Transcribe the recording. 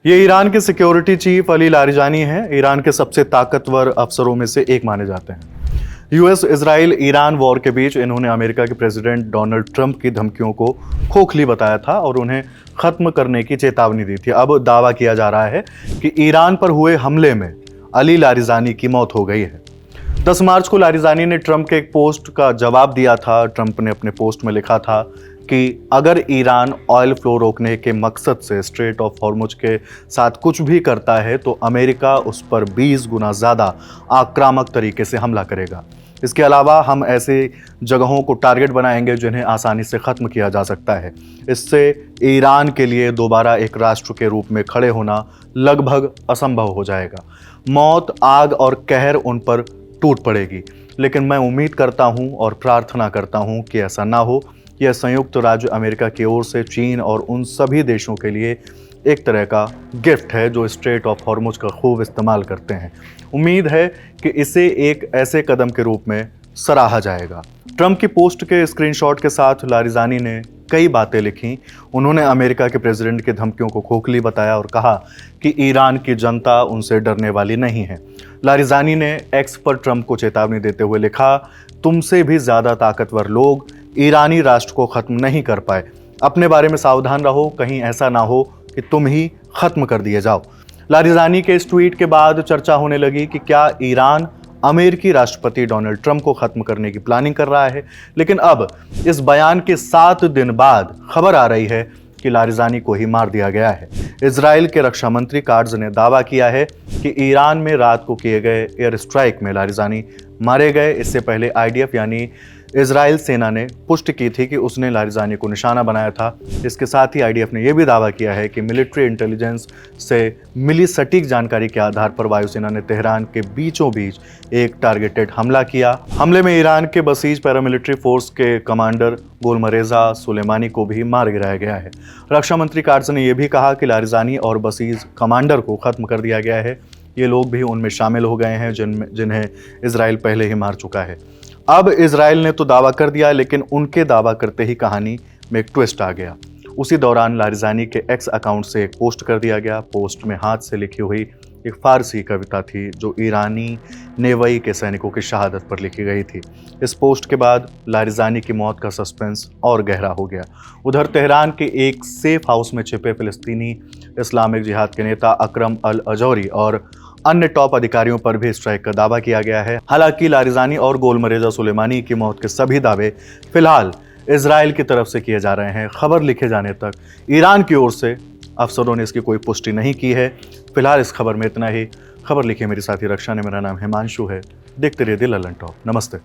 ये ईरान के security chief Ali Larijani हैं। ईरान के सबसे ताकतवर अफसरों में से एक माने जाते हैं। यूएस इजराइल ईरान वॉर के बीच इन्होंने अमेरिका के प्रेसिडेंट डोनाल्ड ट्रंप की धमकियों को खोखली बताया था और उन्हें खत्म करने की चेतावनी दी थी। अब दावा किया जा रहा है कि ईरान पर हुए हमले में अली लारिजानी की मौत हो गई है। 10 मार्च को लारिजानी ने ट्रंप के एक पोस्ट का जवाब दिया था। ट्रंप ने अपने पोस्ट में लिखा था कि अगर ईरान ऑयल फ्लो रोकने के मकसद से स्ट्रेट ऑफ हॉर्मुज के साथ कुछ भी करता है तो अमेरिका उस पर 20 गुना ज़्यादा आक्रामक तरीके से हमला करेगा। इसके अलावा हम ऐसे जगहों को टारगेट बनाएंगे जिन्हें आसानी से ख़त्म किया जा सकता है। इससे ईरान के लिए दोबारा एक राष्ट्र के रूप में खड़े होना लगभग असंभव हो जाएगा। मौत, आग और कहर उन पर टूट पड़ेगी, लेकिन मैं उम्मीद करता हूं और प्रार्थना करता हूं कि ऐसा ना हो। यह संयुक्त राज्य अमेरिका की ओर से चीन और उन सभी देशों के लिए एक तरह का गिफ्ट है जो स्ट्रेट ऑफ हॉर्मुज का खूब इस्तेमाल करते हैं। उम्मीद है कि इसे एक ऐसे कदम के रूप में सराहा जाएगा। ट्रंप की पोस्ट के स्क्रीनशॉट के साथ लारिजानी ने कई बातें लिखी। उन्होंने अमेरिका के प्रेसिडेंट की धमकियों को खोखली बताया और कहा कि ईरान की जनता उनसे डरने वाली नहीं है। लारिजानी ने एक्स पर ट्रंप को चेतावनी देते हुए लिखा, तुमसे भी ज़्यादा ताकतवर लोग ईरानी राष्ट्र को ख़त्म नहीं कर पाए। अपने बारे में सावधान रहो, कहीं ऐसा ना हो कि तुम ही ख़त्म कर दिए जाओ। लारिजानी के इस ट्वीट के बाद चर्चा होने लगी कि क्या ईरान अमेरिकी राष्ट्रपति डोनाल्ड ट्रंप को ख़त्म करने की प्लानिंग कर रहा है। लेकिन अब इस बयान के 7 दिन बाद खबर आ रही है कि लारिजानी को ही मार दिया गया है। इजराइल के रक्षा मंत्री काट्ज ने दावा किया है कि ईरान में रात को किए गए एयर स्ट्राइक में लारिजानी मारे गए। इससे पहले आईडीएफ यानी इजराइल सेना ने पुष्टि की थी कि उसने लारिजानी को निशाना बनाया था। इसके साथ ही आईडीएफ ने यह भी दावा किया है कि मिलिट्री इंटेलिजेंस से मिली सटीक जानकारी के आधार पर वायुसेना ने तेहरान के बीचों बीच एक टारगेटेड हमला किया। हमले में ईरान के बसीज पैरामिलिट्री फोर्स के कमांडर गोलमरेजा सुलेमानी को भी मार गिराया गया है। रक्षा मंत्री काट्ज ने यह भी कहा कि लारिजानी और बसीज कमांडर को खत्म कर दिया गया है। ये लोग भी उनमें शामिल हो गए हैं जिन्हें इजराइल पहले ही मार चुका है। अब इजराइल ने तो दावा कर दिया, लेकिन उनके दावा करते ही कहानी में एक ट्विस्ट आ गया। उसी दौरान लारिजानी के एक्स अकाउंट से एक पोस्ट कर दिया गया। पोस्ट में हाथ से लिखी हुई एक फारसी कविता थी जो ईरानी नेवई के सैनिकों की शहादत पर लिखी गई थी। इस पोस्ट के बाद लारिजानी की मौत का सस्पेंस और गहरा हो गया। उधर तेहरान के एक सेफ हाउस में छिपे फिलिस्तीनी इस्लामिक जिहाद के नेता अकरम अल अजौरी और अन्य टॉप अधिकारियों पर भी स्ट्राइक का दावा किया गया है। हालांकि लारिजानी और गोलमरेजा सुलेमानी की मौत के सभी दावे फिलहाल इजराइल की तरफ से किए जा रहे हैं। खबर लिखे जाने तक ईरान की ओर से अफसरों ने इसकी कोई पुष्टि नहीं की है। फिलहाल इस खबर में इतना ही। खबर लिखी मेरी साथी रक्षा ने। मेरा नाम हिमांशु है। देखते रहिए द ललन टॉप। नमस्ते।